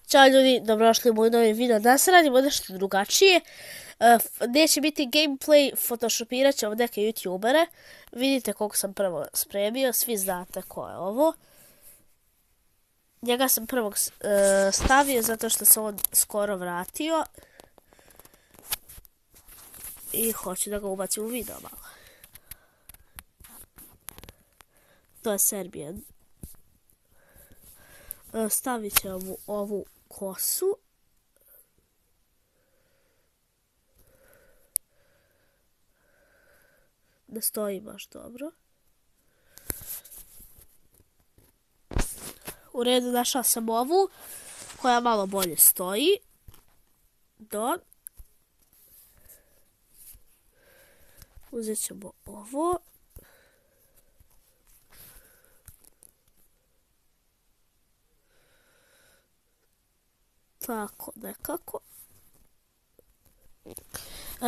Ćao ljudi, dobrodošli u moj novi video. Danas radimo nešto drugačije. Neće biti gameplay, photoshopirat ćemo neke youtubere. Vidite koliko sam prvo spremio, svi znate ko je ovo. Njega sam prvog stavio zato što se on skoro vratio. I hoću da ga ubacim u video malo. To je Serbian. Stavit ćemo mu ovu kosu. Da stoji baš dobro. U redu, našla sam ovu koja malo bolje stoji. Don. Uzet ćemo ovo. Tako nekako.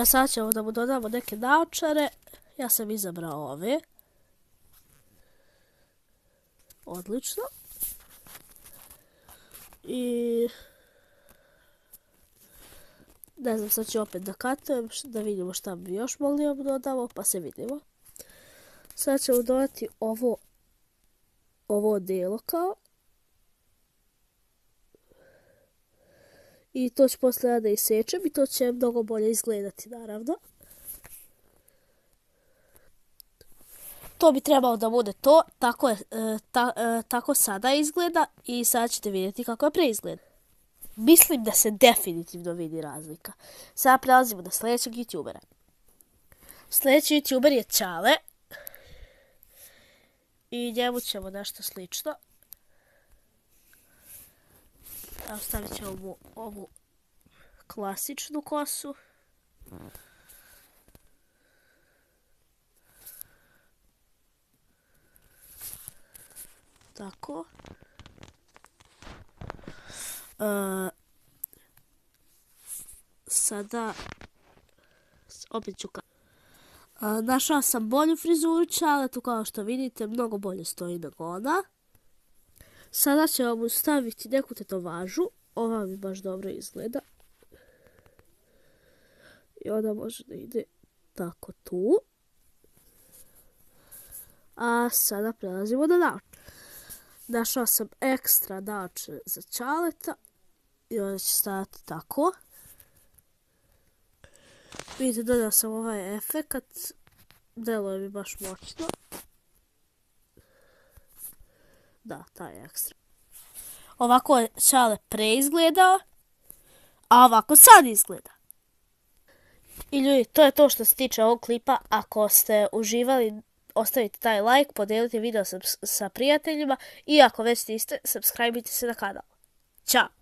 Sad ćemo da mu dodamo neke naočare. Ja sam izabrao ove. Odlično. I ne znam, sad ću opet da katujem, da vidimo šta bi još mogli da dodamo, pa se vidimo. Sad ćemo dodati ovo delo kao. I to ću poslije da isečem i to će mnogo bolje izgledati, naravno. To bi trebalo da bude to, tako sada izgleda i sad ćete vidjeti kako je preizgleda. Mislim da se definitivno vidi razlika. Sada prelazimo na sljedećeg youtubera. Sljedeći youtuber je Ćale. I njemu ćemo nešto slično. Stavit ćemo mu ovu klasičnu kosu. Tako. Sada opet ću našla sam bolju frizuru Ćale, tu kao što vidite mnogo bolje stoji nego ona. Sada ćemo mu staviti neku tetovažu. Ova mi baš dobro izgleda. I ona može da ide tako tu. A sada prelazimo na naočare. Našao sam ekstra naočare za Ćaleta. I onda će staviti tako. Vidite, dodao sam ovaj efekat. Deluje mi baš moćno. Da, taj je ekstra. Ovako je Ćale preizgledao, a ovako sad izgleda. I ljudi, to je to što se tiče ovog klipa. Ako ste uživali, ostavite taj like, podijelite video sa prijateljima i ako već niste, subscribe-ite se na kanal. Ćao!